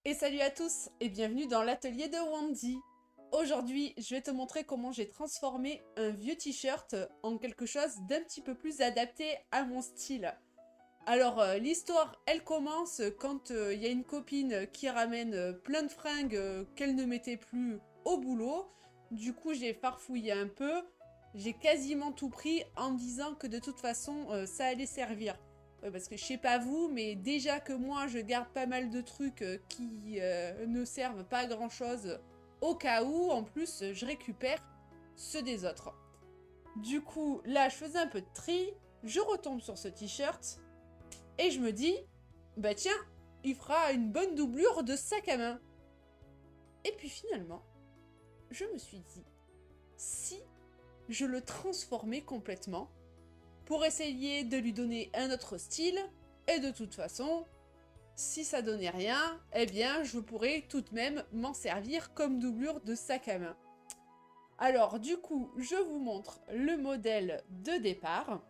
Et salut à tous et bienvenue dans l'atelier de Wendy. Aujourd'hui, je vais te montrer comment j'ai transformé un vieux t-shirt en quelque chose d'un petit peu plus adapté à mon style. Alors, l'histoire, elle commence quand il y a une copine qui ramène plein de fringues qu'elle ne mettait plus au boulot. Du coup, j'ai farfouillé un peu. J'ai quasiment tout pris en me disant que de toute façon, ça allait servir. Parce que je sais pas vous, mais déjà que moi, je garde pas mal de trucs qui ne servent pas à grand chose au cas où, en plus, je récupère ceux des autres. Du coup, là, je faisais un peu de tri. Je retombe sur ce t-shirt. Et je me dis, bah tiens, il fera une bonne doublure de sac à main. Et puis finalement, je me suis dit, si je le transformais complètement pour essayer de lui donner un autre style, et de toute façon, si ça donnait rien, eh bien je pourrais tout de même m'en servir comme doublure de sac à main. Alors du coup, je vous montre le modèle de départ.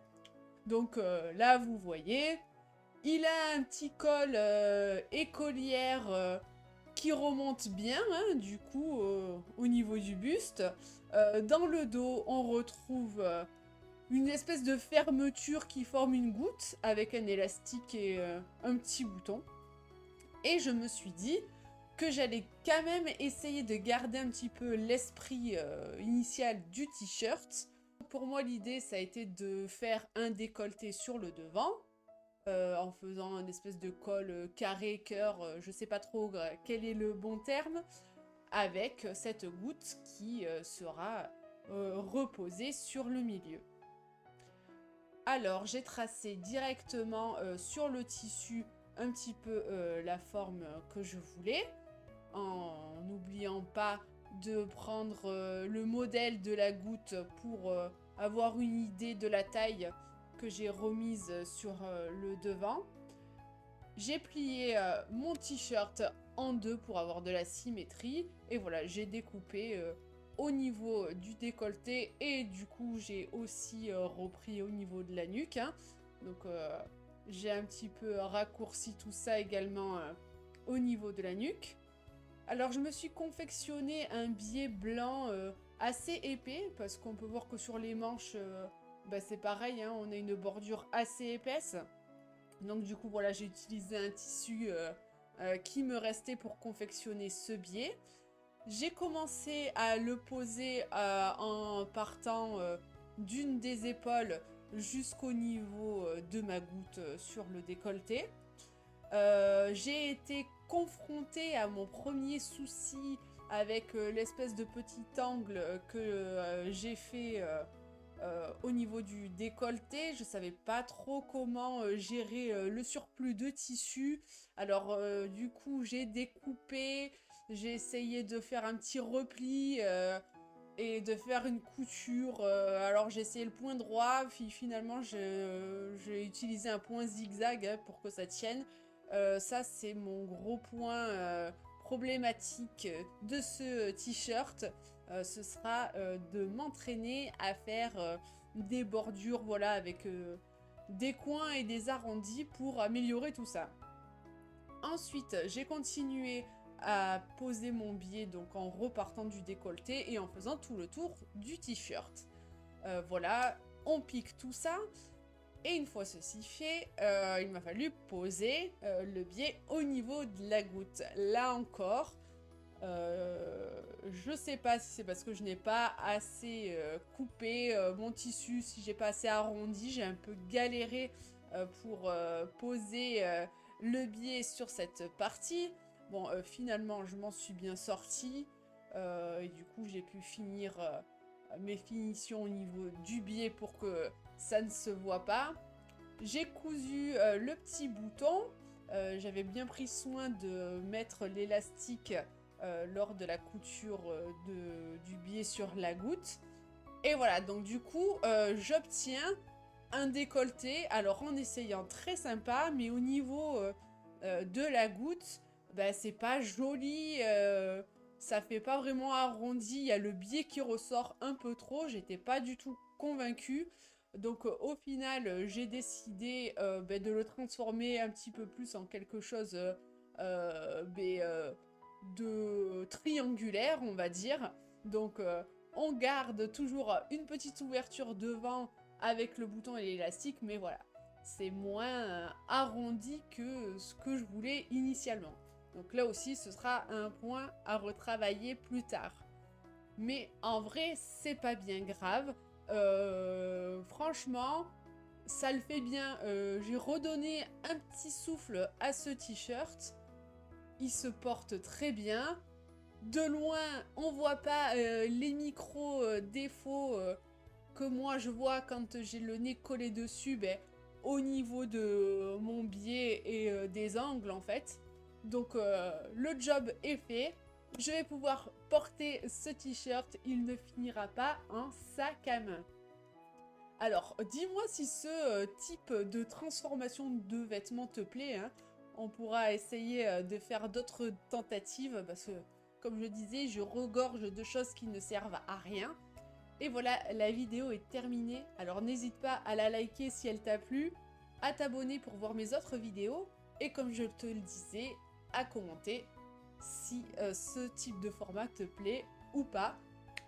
Donc là, vous voyez, il a un petit col écolière qui remonte bien, hein, du coup, au niveau du buste. Dans le dos, on retrouve une espèce de fermeture qui forme une goutte avec un élastique et un petit bouton. Et je me suis dit que j'allais quand même essayer de garder un petit peu l'esprit initial du t-shirt. Pour moi, l'idée, ça a été de faire un décolleté sur le devant, en faisant une espèce de col carré, cœur, je sais pas trop quel est le bon terme, avec cette goutte qui sera reposée sur le milieu. Alors j'ai tracé directement sur le tissu un petit peu la forme que je voulais, en n'oubliant pas de prendre le modèle de la goutte pour avoir une idée de la taille que j'ai remise sur le devant. J'ai plié mon t-shirt en deux pour avoir de la symétrie. Et voilà, j'ai découpé au niveau du décolleté. Et du coup, j'ai aussi repris au niveau de la nuque, hein. Donc, j'ai un petit peu raccourci tout ça également au niveau de la nuque. Alors, je me suis confectionné un biais blanc assez épais. Parce qu'on peut voir que sur les manches, bah, c'est pareil, hein, on a une bordure assez épaisse. Donc du coup, voilà, j'ai utilisé un tissu qui me restait pour confectionner ce biais. J'ai commencé à le poser en partant d'une des épaules jusqu'au niveau de ma goutte sur le décolleté. J'ai été confrontée à mon premier souci avec l'espèce de petit angle que j'ai fait au niveau du décolleté. Je savais pas trop comment gérer le surplus de tissu. Alors du coup j'ai découpé, j'ai essayé de faire un petit repli et de faire une couture. Alors j'ai essayé le point droit, puis finalement j'ai utilisé un point zigzag hein, pour que ça tienne. Ça c'est mon gros point problématique de ce t-shirt. Ce sera de m'entraîner à faire des bordures, voilà, avec des coins et des arrondis pour améliorer tout ça. Ensuite, j'ai continué à poser mon biais donc en repartant du décolleté et en faisant tout le tour du t-shirt. Voilà, on pique tout ça. Et une fois ceci fait, il m'a fallu poser le biais au niveau de la goutte. Là encore, je sais pas si c'est parce que je n'ai pas assez coupé mon tissu, si j'ai pas assez arrondi, j'ai un peu galéré pour poser le biais sur cette partie. Bon, finalement, je m'en suis bien sortie. Et du coup, j'ai pu finir mes finitions au niveau du biais pour que ça ne se voit pas. J'ai cousu le petit bouton. J'avais bien pris soin de mettre l'élastique lors de la couture du biais sur la goutte. Et voilà, donc du coup, j'obtiens un décolleté, alors en essayant très sympa, mais au niveau de la goutte, bah, c'est pas joli, ça fait pas vraiment arrondi, il y a le biais qui ressort un peu trop, j'étais pas du tout convaincue. Donc au final, j'ai décidé bah, de le transformer un petit peu plus en quelque chose de triangulaire, on va dire. Donc on garde toujours une petite ouverture devant avec le bouton et l'élastique, mais voilà, c'est moins arrondi que ce que je voulais initialement. Donc là aussi, ce sera un point à retravailler plus tard. Mais en vrai, c'est pas bien grave. Franchement, ça le fait bien. J'ai redonné un petit souffle à ce t-shirt. Il se porte très bien. De loin, on voit pas les micros défauts que moi je vois quand j'ai le nez collé dessus, au niveau de mon biais et des angles en fait. Donc le job est fait. Je vais pouvoir porter ce t-shirt. Il ne finira pas en sac à main. Alors, dis-moi si ce type de transformation de vêtements te plaît, hein. On pourra essayer de faire d'autres tentatives parce que, comme je disais, je regorge de choses qui ne servent à rien. Et voilà, la vidéo est terminée. Alors n'hésite pas à la liker si elle t'a plu, à t'abonner pour voir mes autres vidéos, et comme je te le disais, à commenter si ce type de format te plaît ou pas.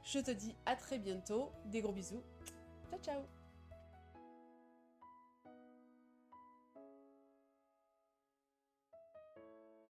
Je te dis à très bientôt, des gros bisous, ciao ciao.